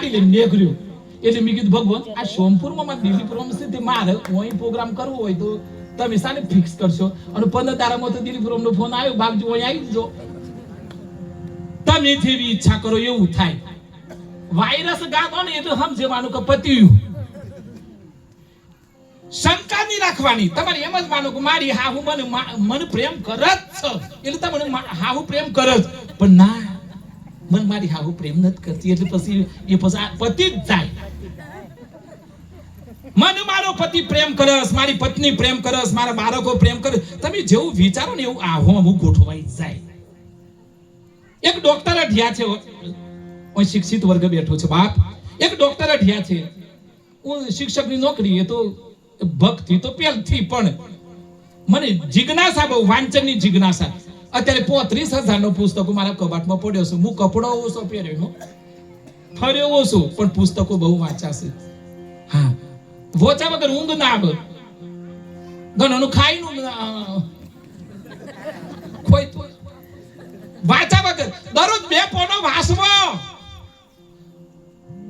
ગાડી લઈને નીકળ્યો. એટલે મેં કીધું ભગવાન આ સોમપુરમાં માં દિલીપુરમાં છે મારે અહીં પ્રોગ્રામ કરવો હોય તો તમે સાને ફિક્સ કરશો. અને 15 તારામાં તો દિલીપુરમનો ફોન આવ્યો, બાપજી અહીં આવી જજો, તમે જેવી ઈચ્છા કરો એવું થાય. વાયરસ ગાતો ને એટલે સમજવાનું કે પત્યું. શંકા નહીં રાખવાની, તમારે એમ જ માનો કે મારી હાહુ મને પ્રેમ કરે જ છે એટલે તમને હાહુ પ્રેમ કરે જ, પણ ના મને મારી હાહુ પ્રેમ નથી કરતી એટલે પછી એ પછી પતિ જ જાય. મને મારો પતિ પ્રેમ કરસ, મારી પત્ની પ્રેમ કરસ, મારા બાળકો પ્રેમ કરે, તમે જેવું વિચારો ને એવું આહો અમુક ગોઠવાઈ જાય. એક ડોક્ટર અઢિયા છે, હું શિક્ષિત વર્ગ બેઠો છે બાપ, એક ડોક્ટર અઢિયા છે, હું શિક્ષકની નોકરી એ તો ભક્તિ તો પહેલથી, પણ મને જિજ્ઞાસા બહુ, વાંચનની જિજ્ઞાસા. અત્યારે 35,000 નો પુસ્તકો મારા કબાટમાં પડ્યો છે. હું કપડો ઓછો પહેર્યો, ફર્યો ઓછો, પણ પુસ્તકો બહુ વાંચ્યા છે. હા, વોચા વગર ઊંઘ ના આવે, ઘણોનું ખાઈનું કોઈ તો વાંચા વગર દરરોજ 2 પોનો વાંચવો.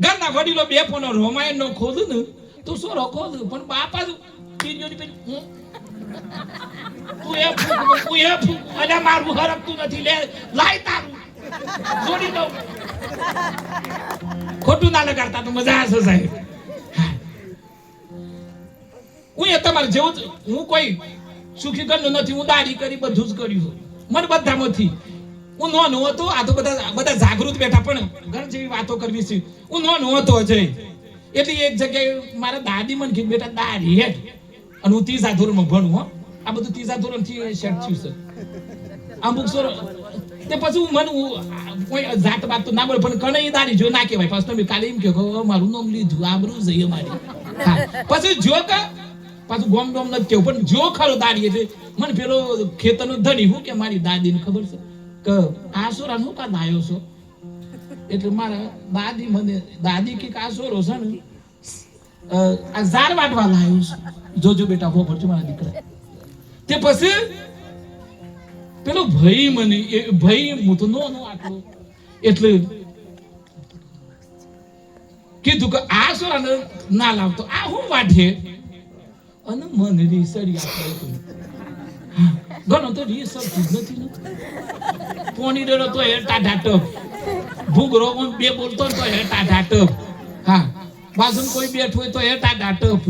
ઘરના વડીલો 2 પોનો રામાયણ નો ખોદું ને તો શું રખો, પણ બાપા અને મારું હરકતું નથી, લે લાય તારું જોડી દઉં. ખોટું ના લગાડતા તો મજા આવશે સાહેબ. હું એ તમારે જેવું, હું કોઈ સુખી ઘરનો નથી, હું દાઢી કરી બધું જ કર્યું મને બધામાંથી. હું નોનો હતો, આ તો બધા જાગૃત બેઠા, પણ ઘર જેવી વાતો કરવી છે. હું નોનો હતો અજય, એટલે એક જગ્યાએ મારા દાદી મને કીધું બેટા દાઢી હેઠ, અને હું 3જા ધોરણમાં ભણું. હો, આ બધું 3જા ધોરણથી સેટ થયું છે. અમુક સોર તે પછી મને કોઈ જાત બાત તો ના બોલે, પણ કણે દાઢી જો ના કહેવાય. પાછું તમે કાલે એમ કહો મારું નામ લીધું, આબરૂ જઈએ મારી. હા, પછી જો કે પાછું ગોમ ગોમ નથી કેવું, પણ જો ખરો દાઢી એટલે મને પેલો ખેતરનો ધણી હું કે મારી દાદીને ખબર છે કે આ સોરા નું કા લાયો છો, એટલે મારા દાદી મને દાદી કે આ સોરો છે ને આ ઝાર વાટવા લાયો છે, જોજો બેટા હો પડજો મારા દીકરા. તે પછી પેલો ભાઈ મને ભાઈ હું તો નો આટલો એટલે કીધું કે આ સોરા ના લાવતો, આ હું વાઢે, અને મને રીસડી આપે. ઘણો તો રીસડ નથી ને, પોણી ડેડો તો એ ટાઢા ટપ, ભૂગરો 2 બોલતો તો એ ટાઢા ટપ. હા, બાજુ કોઈ બેઠું હોય તો એ ટાઢા ટપ.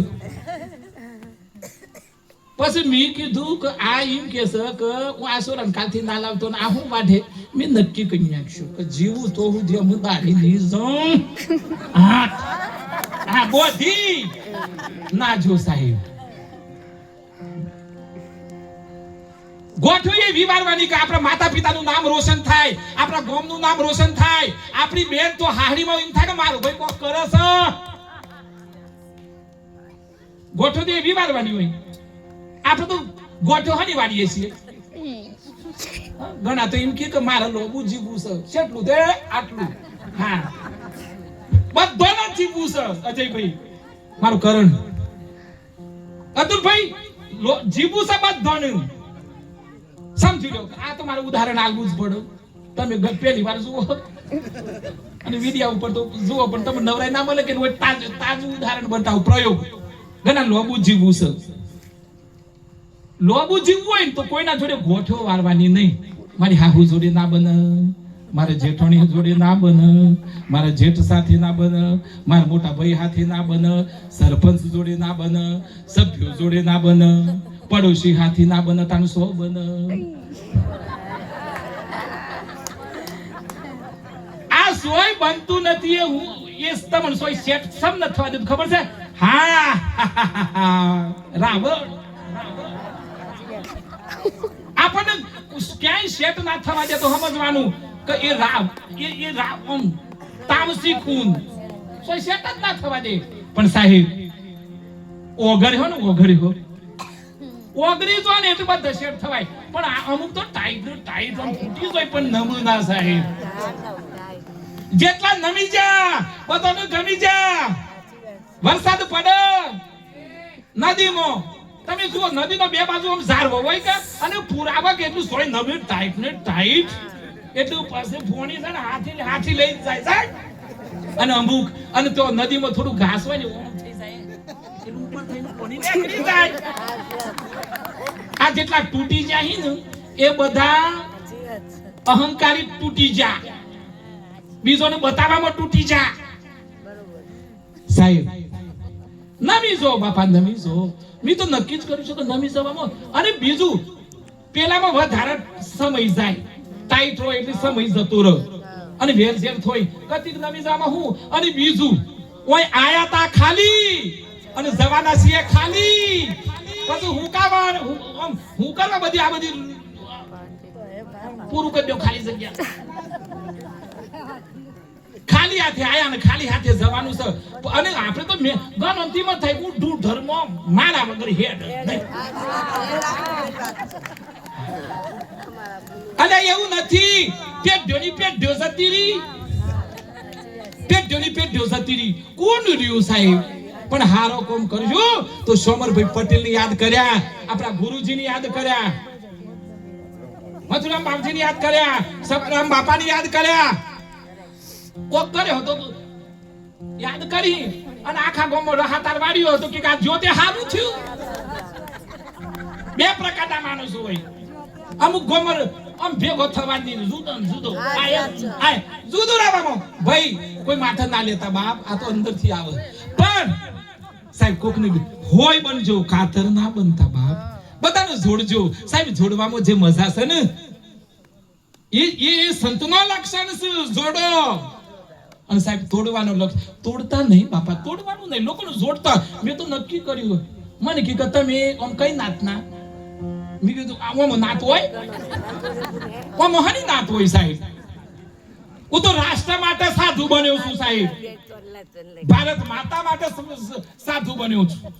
પછી મેં કીધું કે આ એમ કે છે કે હું આ સોરા કાલથી ના લાવતો ને આ હું વાઢે. મેં નક્કી કરી નાખ્યું કે જીવું તો હું જે હું દાઢી લઈ જાઉં. હા બોધી ના જો સાહેબ, ગોઠવી વિવારવાની કે આપણા માતા પિતાનું નામ રોશન થાય, આપણા ગામનું નામ રોશન થાય. આપણી બેન તો હાહડીમાં એમ થાય કે મારો ભાઈ કોક કરે છે. ગોઠવી વિવારવાની હોય. આપણે તો ગોઠો હની વાડીએ છીએ. ઘણા તો એમ કે મારે લોબુ જીવવું છે, કેટલું દે આટલું. હા, બધાને જીવવું છે. અજયભાઈ મારું કરણ, અતુલભાઈ જીવવું છે બધાને. સમજી લો, આ તો મારું ઉદાહરણ આલવું જ પડે. તમે પહેલી વાર જુઓ અને વિડિયા ઉપર તો જુઓ, પણ તમે નવરાઈ ના મળે કે તાજું ઉદાહરણ બતાવો. પ્રયોગ ઘણા લોબુ જીવવું છે. લોબુ જીવવું હોય ને તો કોઈના જોડે ગોઠો વારવાની નહીં. મારી હાહુ જોડે ના બને, મારા જેઠાણી જોડે ના બને, મારા જેઠ સાથે ના બને, મારા મોટા ભાઈ સાથે ના બને, સરપંચ જોડે ના બને, સભ્યો જોડે ના બને, પડોશી હાથી ના બને, તાનું 100 બને. આ સોય બનતું નથી. એ હું એ તમને સોય સેટ સમ ન થવા દેતું, ખબર છે? હા, રાવણ આપણને ક્યાંય સેટ ના થવા દે તો સમજવાનું કે એ રામ તામસી ખૂન સોય સેટ જ ના થવા દે. પણ સાહેબ ઓગર હો ને ઓગરી હો, ઓગરી જો ને એટલે બધા સેટ થવાય. પણ આ અમુક તો ટાઈટ આમ ફૂટી જાય પણ નમું ના સાહેબ. જેટલા નમી જા બધાને ગમી જા. વરસાદ પડે નદીમાં, તમે જુઓ નદીનો 2 બાજુ આમ ઝાડ હોય કે, અને પુરાવા કે એટલું સોય નમી ટાઈટ ને ટાઈટ એટલું પાસે ફોણી છે ને હાથી લઈ જાય સાહેબ. અને અમુક અને તો નદીમાં થોડું ઘાસ હોય ને ઓમ થઈ જાય એનું ઉપર થઈને પાણી નીકળી જાય આ જેટલા તૂટી જાય ને એ બધા અહંકારી તૂટી જા બીજોને બતાવવામાં તૂટી જા સાહેબ નમી જો બાપા નમી જો મેં તો નક્કી જ કર્યું છે કે નમી જવામાં અને બીજું પેલામાં વધારે સમય જાય ટાઈટ હોય એટલે સમય જતો રહે અને વેર ઝેર થોય કતિક નમી જવામાં હું અને બીજું ઓય આયા તા ખાલી અને જવાના છીએ ખાલી પછી હું કરવા બધી આ બધી પૂરું કરી દો ખાલી જગ્યા ખાલી હાથે આયા અને ખાલી હાથે જવાનું છે અને આપણે તો ગણ અંતિમ થાય ઉઠું ધર્મ મારા વગર હેડ અને એવું નથી પેઢ્યોની પેઢ્યો જતી રહી પેઢ્યોની પેઢ્યો જતી રહી કોણ રહ્યું સાહેબ પણ હારો કોમ કરજો તો સોમરભાઈ પટેલ ની યાદ કર્યા આપણા ગુરુજી ની યાદ કર્યા મથુરામ બાપજી ની યાદ કર્યા સબરામ બાપા ની યાદ કર્યા કોક કર્યો તો યાદ કરી અને આખા ગામમાં રહાતાર વાળ્યો હતો કે આ જોતે હારું થયું બે પ્રકારના માણસો હોય અમુક ગોમર આમ ભેગો થવાની જુદો જુદો રહેવાનો ભાઈ કોઈ માથે ના લેતા બાપ આ તો અંદરથી આવે પણ સાહેબ કોક ને હોય બનજો કાતર ના બનતા બાપ બધાને જોડજો સાહેબ જોડવામાં જે મજા છે ને એ સંતનો લક્ષણ છે જોડો અને સાહેબ તોડવાનો લક્ષ તોડતા નહીં બાપા તોડવાનું નહીં લોકોને જોડતા મેં તો નક્કી કર્યું મને કે તમે આમ કઈ નાતના મેં કીધું આમાં નાત હોય આમાં હની નાત હોય સાહેબ હું તો રાષ્ટ્ર માટે સાધુ બન્યો છું સાહેબ ભારત માતા માટે સાધુ બન્યો છું